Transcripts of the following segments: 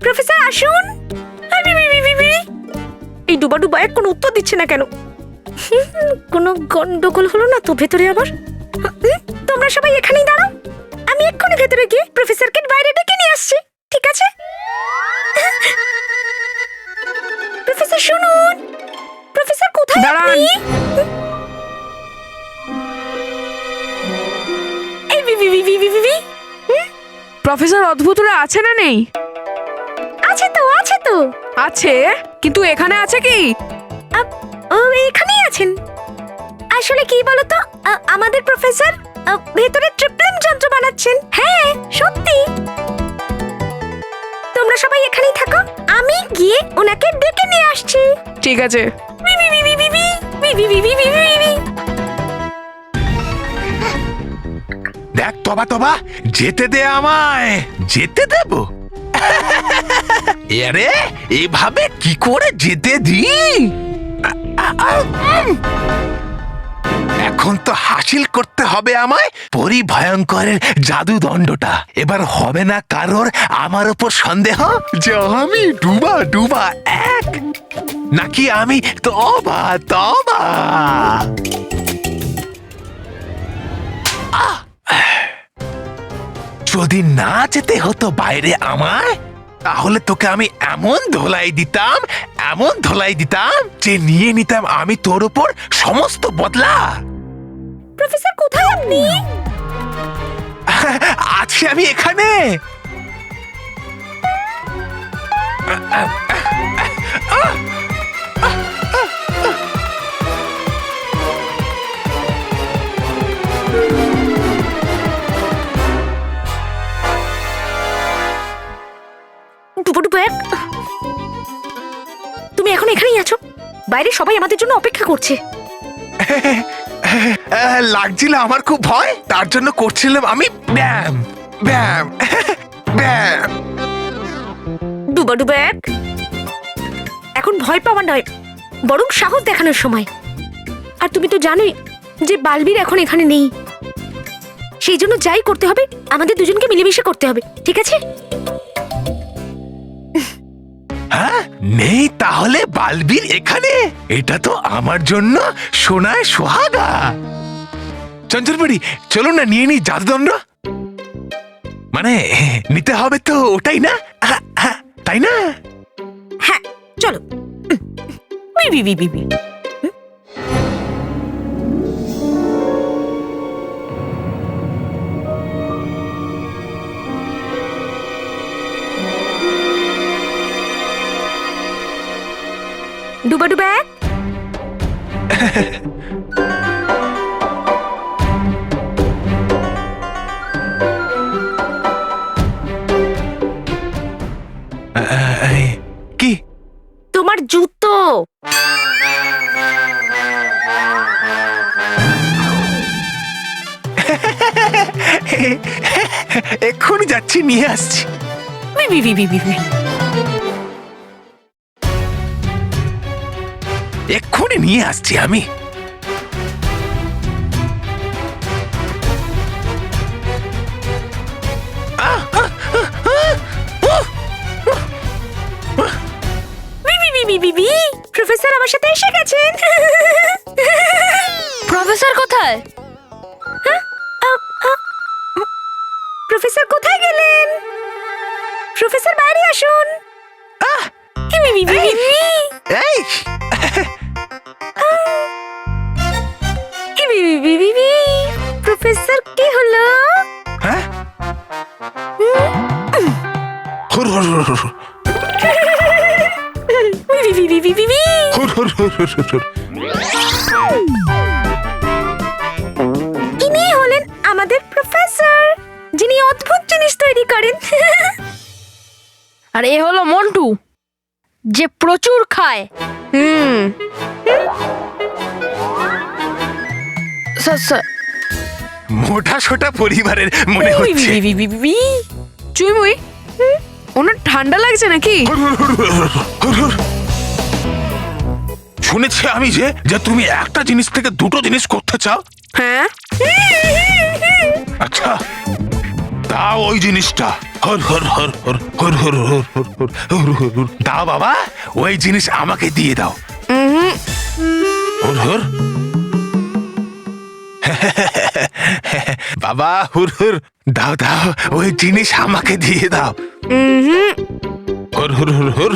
Professor আসুন। এই ডুবা ডুবা এক কোনো উত্তর দিচ্ছে না কেন? কোনো গন্ডগোল হলো না তো ভেতরে আবার? তোমরা সবাই এখানেই দাঁড়াও, আমি এক্ষুনি ভেতরে গিয়ে প্রফেসরকে বাইরে ডেকে নিয়ে আসছি, ঠিক আছে? প্রফেসর শুনুন, প্রফেসর কোথায় আপনি? প্রফেসর অদ্ভুতরা আছে না নেই? আছে তো, আছে তো। আছে, কিন্তু এখানে আছে কি? ও এখানেই আছেন। আসলে কি বলতো, আমাদের প্রফেসর ভেতরে ট্রিপলেম যন্ত্র বানাচ্ছেন। হ্যাঁ সত্যি। তোমরা সবাই এখানেই থাকো, আমি গিয়ে ওনাকে ডেকে নিয়ে আসছি। ঠিক আছে। দেখ তবা তবা, যেতে দে আমায়, যেতে দেব? আরে এভাবে কি করে যেতে দি? এখন তো হাসিল করতে হবে আমায় পরিভয়ঙ্করের জাদুদণ্ডটা। এবার হবে না কারোর আমার উপর সন্দেহ যে আমি ডুবা ডুবা এক, নাকি আমি তবা তবা। যদি না যেতে হতো বাইরে আমায়, তাহলে তোকে আমি এমন ধোলাই দিতাম, এমন ধোলাই দিতাম যে নিয়ে নিতাম আমি তোর উপর সমস্ত বদলা। প্রফেসর কোথায় আপনি? আছি আমি এখানে। তুমি এখন এখানেই আছো? বাইরে সবাই আমাদের জন্য অপেক্ষা করছে। লাগছিল আমার খুব ভয়, তার জন্য করছিলাম আমি ব্যায়াম ব্যায়াম ব্যায়াম। ডুবা ডুবা এক, এখন ভয় পাওয়া নয়, বরং সাহস দেখানোর সময়। আর তুমি তো জানোই যে বালবীর এখন এখানে নেই, সেই জন্য যাই করতে হবে আমাদের দুজনকে মিলেমিশে করতে হবে, ঠিক আছে? হ্যাঁ নেই তাহলে বালবীর এখানে, এটা তো আমার জন্য সোনায় সোহাগা। চঞ্চলপুরি চলো না নিয়ে নি জাদুদণ্ড। মানে নিতে হবে তো ওটাই না, তাই না? হ্যাঁ চলো। ডুবা ডুবা এক, কি? তোমার জুতো। এক্ষুনি যাচ্ছি, নিয়ে আসছি। এক্ষুনি নিয়ে আসছি আমি। প্রফেসর আমার সাথে এসে গেছেন। প্রফেসর কোথায়? প্রফেসর কোথায় গেলেন? প্রফেসর বাইরে আসুন। এই প্রফেসর কি হলো? হ্যাঁ হুর হুর হুর হুর হুর হুর হুর হুর হুর হুর। ইনি হলেন আমাদের প্রফেসর, যিনি অদ্ভুত জিনিস তৈরি করেন। আর এ হলো মন্টু, যে প্রচুর খায়। মোটা সোটা পরিবারের মনে হচ্ছে। চুইমুই, ওনার ঠান্ডা লাগছে নাকি? শুনেছি আমি যে যে তুমি একটা জিনিস থেকে দুটো জিনিস করতে চাও। হ্যাঁ, আচ্ছা, তা ওই জিনিসটা হর হর হর হর হর হর হর হর হর হর হর হর। দাও বাবা, ওই জিনিস আমাকে দিয়ে দাও। হর হর। বাবা হুর হুর, দাও দাও, ওই জিনিস আমাকে দিয়ে দাও। হর হর হর হর।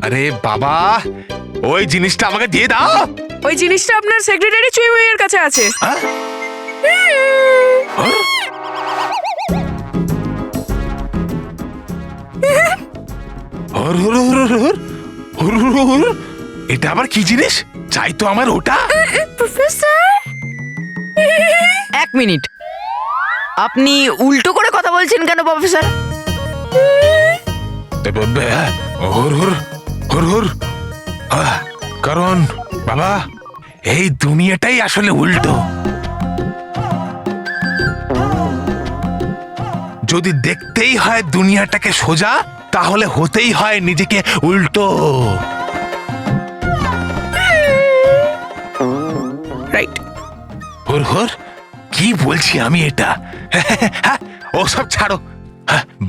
আরে বাবা, ওই জিনিসটা আমাকে দিয়ে দাও। ওই জিনিসটা আপনার সেক্রেটারি চুইমুইয়ের কাছে আছে। হ্যাঁ? হর? হর হর হর হর হর হর হর হর। এটা আবার কি জিনিস? চাই তো আমার ওটা। প্রফেসর, 1 মিনিট, আপনি উল্টো করে কথা বলছেন কেন প্রফেসর? হর হর হর হর। কারণ বাবা, এই দুনিয়াটাই আসলে উল্টো। যদি দেখতেই হয় দুনিয়াটাকে সোজা, তাহলে হতেই হয় নিজেকে উল্টো। রাইট। হর হর, কি বলছি আমি এটা? ও সব ছাড়ো।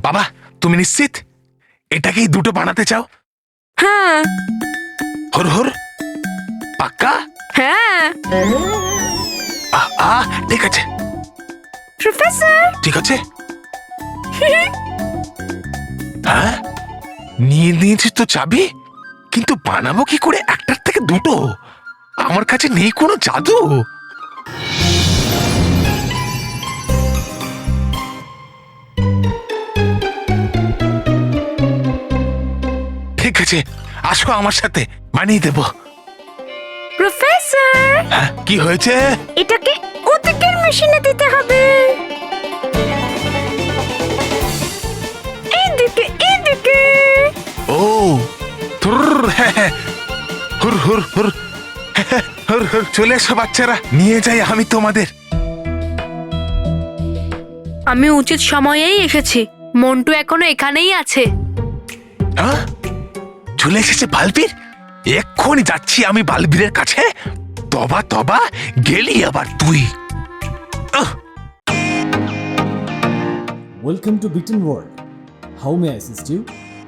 বাবা, তুমি নিশ্চিত এটাকেই দুটো বানাতে চাও? হ্যাঁ হর হর, পাক্কা? হ্যাঁ। ঠিক আছে প্রফেসর। ঠিক আছে। হ্যাঁ, নিয়ে নিয়েছিস তো চাবি, কিন্তু বানাবো কি করে একটার থেকে দুটো? আমার কাছে নেই কোনো জাদু। ঠিক আছে, আসো আমার সাথে, বানিয়ে দেবো। প্রফেসর, হ্যাঁ, কি হয়েছে? এটাকে ওদিকের মেশিনে দিতে হবে। এদিকে এদিকে। ও থুর, হ্যাঁ, হুর হুর হুর, হুর হুর। চলে এসো বাচ্চারা, নিয়ে যাই আমি তোমাদের। আমি উচিত সময়েই এসেছি। মন্টু এখনো এখানেই আছে। হ্যাঁ, চলে এসেছে বালবীর। এক্ষুনি যাচ্ছি আমি বালবীরের কাছে। তবা তবা, গেলি আবার তুই। ওয়েলকাম টু বিটন world. How may assist you?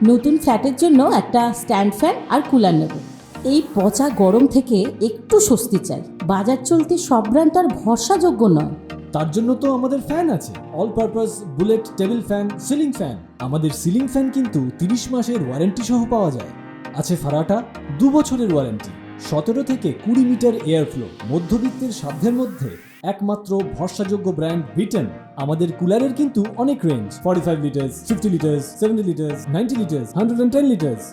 নতুন ফ্ল্যাটের জন্য একটা স্ট্যান্ড ফ্যান আর কুলার নেব। এই পচা গরম থেকে একটু স্বস্তি চাই। বাজার চলতে সব ব্র্যান্ড তো আর ভরসাযোগ্য নয়। তার জন্য তো আমাদের ফ্যান আছে, all purpose bullet table fan, ceiling fan. আমাদের সিলিং ফ্যান কিন্তু 30 মাসের ওয়ারেন্টি সহ পাওয়া যায়। আছে ফারাটা 2 বছরের ওয়ারেন্টি, 17 থেকে 20 মিটার এয়ার ফ্লো। মধ্যবিত্তের সাধ্যের মধ্যে একমাত্র ভরসাযোগ্য ব্র্যান্ড বিটন। আমাদের কুলারের কিন্তু অনেক range, 45 litres, 50 litres, 70 litres, 90 litres, 110 litres.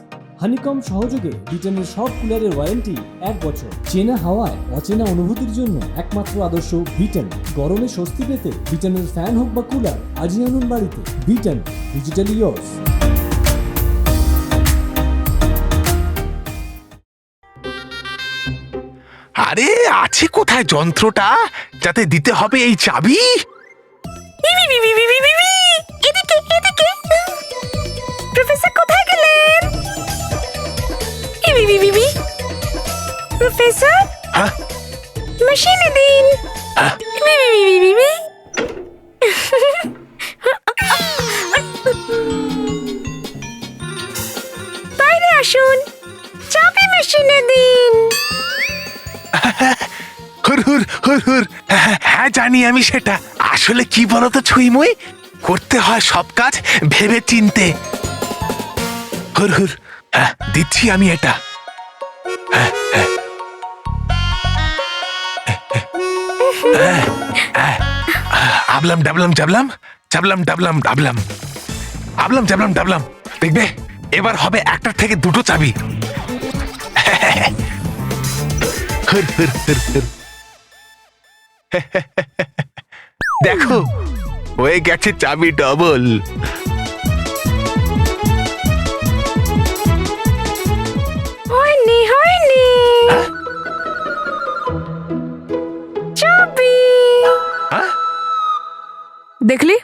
Honeycomb সহযোগে বিটনের সব কুলারের ওয়ারেন্টি 1 বছর। চেনা হাওয়ায় অচেনা অনুভূতির জন্য একমাত্র আদর্শ বিটন। গরমে স্বস্তি পেতে বিটনের ফ্যান হোক বা কুলার, আজই আনুন বাড়িতে। Vuitton, digitally yours. আরে আছে কোথায় যন্ত্রটা, যাতে দিতে হবে এই চাবি? এদিকে এদিকে। প্রফেসর কোথায় গেলেন? প্রফেসর, হ্যাঁ? মেশিনে দিন। হ্যাঁ? বাইরে আসুন, চাবি মেশিনে দিন। হুর হুর হুর হুর। হ্যাঁ, জানি আমি সেটা। আসলে কি বলতো ছুঁইমুই, করতে হয় সব কাজ ভেবে চিনতে। হুর হুর, হ্যাঁ দিচ্ছি আমি এটা। হ্যাঁ, হ্যাঁ। আবলাম ডাবলাম জাবলাম, চাবলাম ডাবলাম ডাবলাম, আবলাম জাবলাম ডাবলাম। দেখবে, এবার হবে একটার থেকে দুটো চাবি। হুর হুর হুর হুর। দেখো, হয়ে গেছে চাবি ডবল। হয়নি হয়নি। চাবি। দেখলি,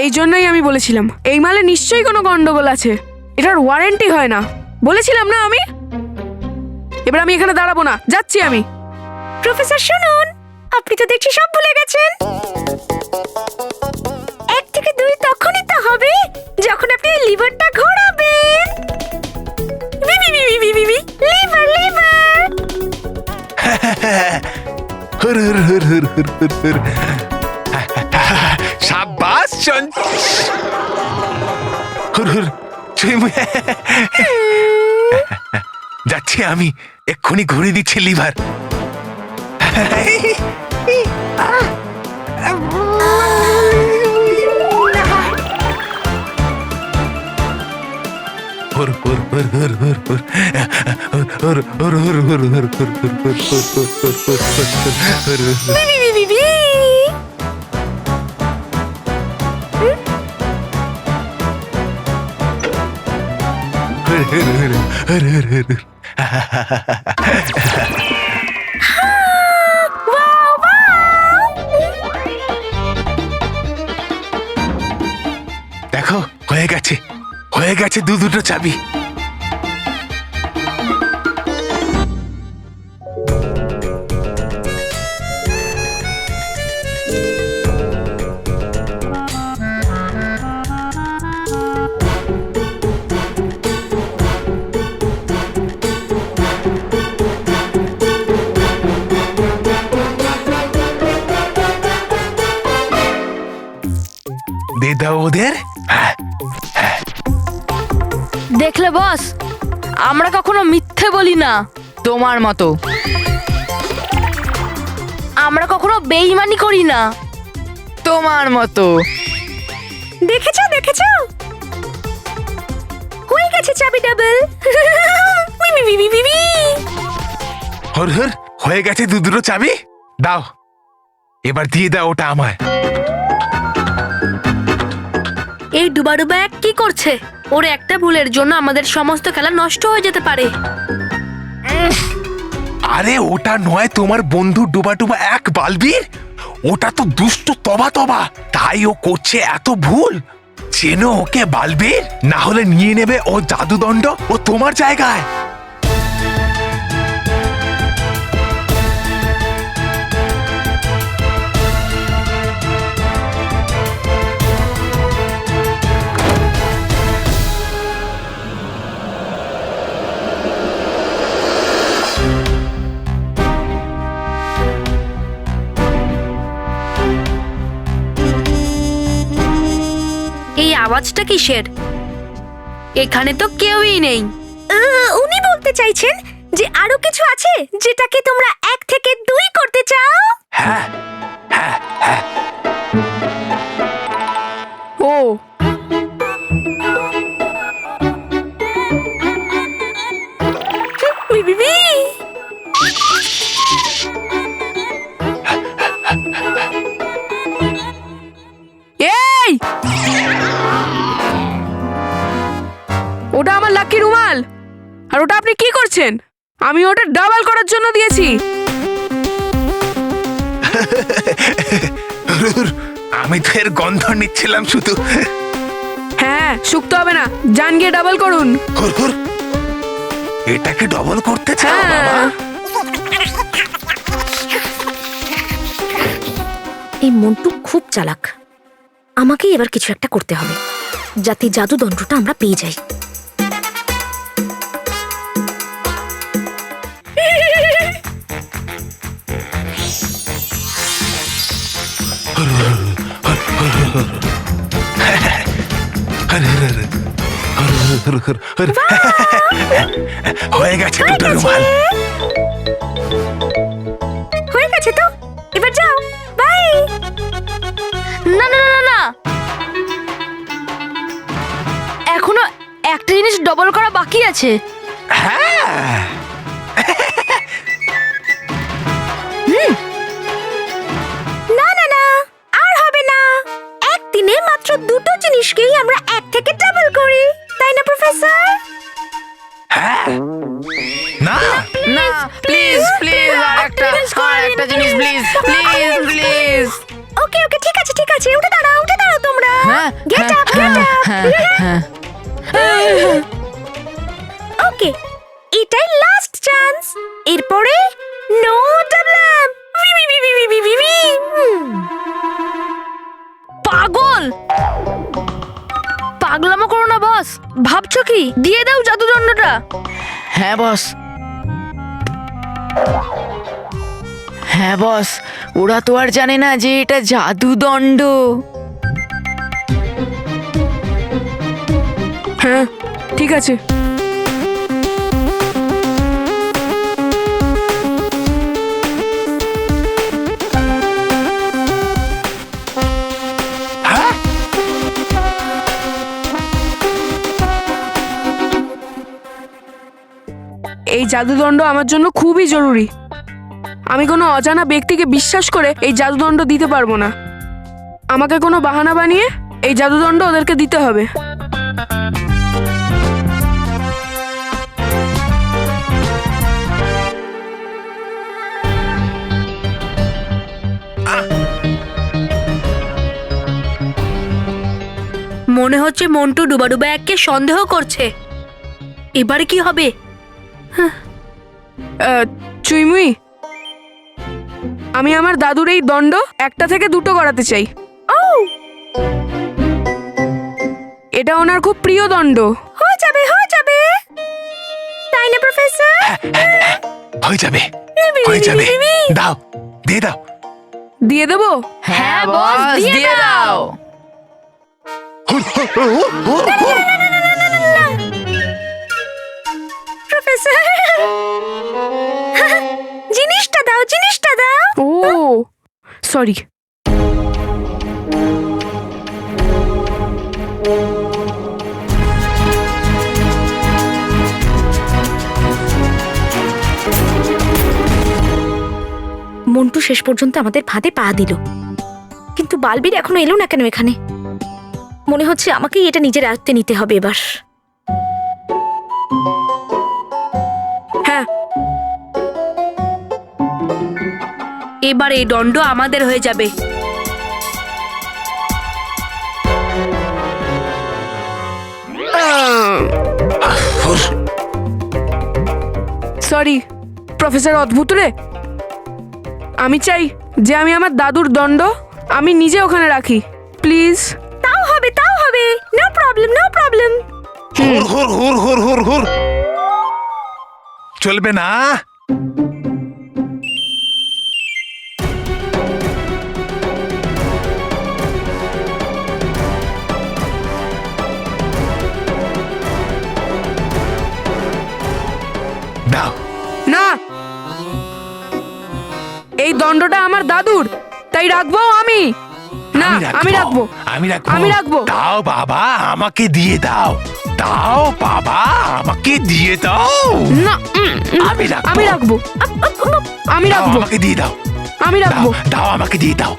এই জন্যই আমি বলেছিলাম এই মালে নিশ্চয়ই কোনো গন্ডগোল আছে। এটার ওয়ারেন্টি হয় না, বলেছিলাম না আমি। এবার আমি এখানে দাঁড়াবো না, যাচ্ছি আমি। প্রফেসর শুনুন, আপনি তো দেখছি সব ভুলে গেছেন। হুর হুর হুর হুর হুর হুর হুর। সাব্বাস হুর হুর যাচ্ছি আমি, এক্ষুনি ঘুরে দিচ্ছি লিভার। হুর হুর হুর হুর হুর হুর হুর হুর হুর হুর হুর হুর হুর হুর। দেখো, হয়ে গেছে, হয়ে গেছে দুটো চাবি। দিয়ে দাও ওদের। দেখলে বস, আমরা কখনো মিথ্যে বলি না। তোমার মতো। আমরা কখনো বেইমানি করি না। তোমার মতো। দেখেছো দেখেছো, হয়ে গেছে চাবি ডাবল। হুর হুর, হয়ে গেছে দুটো চাবি। দাও, এবার দিয়ে দাও ওটা আমায়। এই ডুবাডুবা এক কি করছে? ওর একটা ভুলের জন্য আমাদের সমস্ত খেলা নষ্ট হয়ে যেতে পারে। আরে ওটা নয় তোমার বন্ধু ডুবা এক বালবীর, ওটা তো দুষ্ট তবা তবা, তাই ও করছে এত ভুল। চেনো ওকে বালবীর, না হলে নিয়ে নেবে ও জাদুদণ্ড ও তোমার জায়গায়। এই আওয়াজটা কিসের? এখানে তো কেউই নেই। উনি বলতে চাইছেন যে আরো কিছু আছে যেটাকে তোমরা 1 থেকে 2 করতে চাও। হ্যাঁ হ্যাঁ হ্যাঁ। ও বিবি এই, ওটা আমার লাকি রুমাল, আর ওটা আপনি কি করছেন? আমি ওটা ডাবল করার জন্য দিয়েছি। আমি তো এর গন্ধ নিচ্ছিলাম শুধু। হ্যাঁ, শুকতে হবে না, যান গিয়ে ডাবল করুন। হুর হুর, এটাকে ডবল করতে চাও বাবা? হ্যাঁ। এই মন্টু খুব চালাক, আমাকেই এবার কিছু একটা করতে হবে যাতে জাদুদণ্ডটা আমরা পেয়ে যাই। হয়ে গেছে দুটো রুমাল। হয়ে গেছে তো, এবার যাও, বাই। না না না না, এখনো একটা জিনিস ডবল করা বাকি আছে। হ্যাঁ, না না না, আর হবে না। একদিনে মাত্র 2টো জিনিসকেই আমরা 1 থেকে ডাবল করি, তাই না প্রফেসর? হ্যাঁ। না না, প্লিজ প্লিজ, আর একটা জিনিস প্লিজ প্লিজ প্লিজ। ওকে ওকে, ঠিক আছে ঠিক আছে, উঠে দাঁড়াও তোমরা। হ্যাঁ, গেট আপ গেট আপ। হ্যাঁ। ওকে, এটাই লাস্ট চান্স, এরপরে নো ডাবল। পাগল, পাগলামো করো না বস। ভাবছো কি? দিয়ে দাও জাদুদণ্ডটা। হ্যাঁ বস। হ্যাঁ বস, ওরা তো আর জানে না যে এটা জাদুদণ্ড। হ্যাঁ ঠিক আছে। হ্যাঁ এই জাদুদণ্ড আমার জন্য খুবই জরুরি। আমি কোনো অজানা ব্যক্তিকে বিশ্বাস করে এই জাদুদণ্ড দিতে পারবো না। আমাকে কোনো বাহানা বানিয়ে এই জাদুদণ্ড ওদেরকে দিতে হবে। মনে হচ্ছে মন্টু ডুবাডুবা এককে সন্দেহ করছে। এবারে কি হবে? চুইমুই, আমি আমার দাদুর এই দণ্ড একটা থেকে দুটো করাতে চাই। এটা ওনার খুব প্রিয় দণ্ড। হয়ে যাবে তাই না প্রফেসর? হয়ে যাবে, হয়ে যাবে। দাও, দিয়ে দাও। দিয়ে দেবো? হ্যাঁ বস, দিয়ে দাও। প্রফেসর জিনিসটা দাও। ও সরি। মন্টু শেষ পর্যন্ত আমাদের ফাঁদে পা দিল, কিন্তু বালবীর এখনো এলো না কেন এখানে? মনে হচ্ছে আমাকেই এটা নিজের আয়ত্তে নিতে হবে এবার। হ্যাঁ, এবার এই দণ্ড আমাদের হয়ে যাবে। সরি প্রফেসর অদ্ভুত রে। আমি চাই যে আমি আমার দাদুর দণ্ড আমি নিজে ওখানে রাখি, প্লিজ। তাও হবে নো প্রবলেম। হুর হুর হুর হুর হুর হুর চলবে না। দাও। না, এই দণ্ডটা আমার দাদুর, তাই রাখবো আমি। না, আমি রাখবো। আমি রাখবো। দাও বাবা, আমাকে দিয়ে দাও। দাও বাবা, আমাকে দিয়ে দাও। না, আমি রাখবো। আমি রাখবো। আমি দাও, রাখবো। আমাকে দিয়ে দাও। আমি দাও, রাখবো। দাও আমাকে দিয়ে দাও।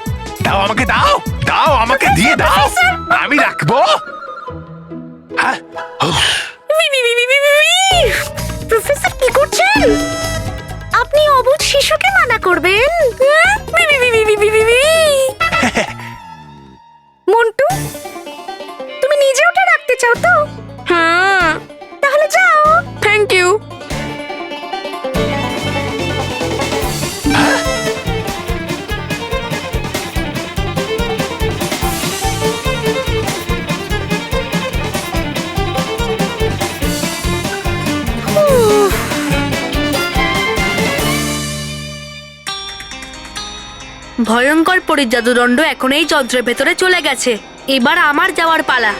দাও আমাকে দাও। দাও আমাকে দিয়ে দাও। আমি রাখবো। হ্যাঁ, উফ, প্রফেসর কি করছেন? আপনি অবুঝ শিশুকে মানা করবেন? মন্টু, তুমি নিজে ওটা রাখতে চাও তো? হ্যাঁ, তাহলে যাও। Thank you. ভয়ঙ্কর পরীর জাদুদণ্ড এখন এই যন্ত্রের ভেতরে চলে গেছে। এবার আমার যাওয়ার পালা।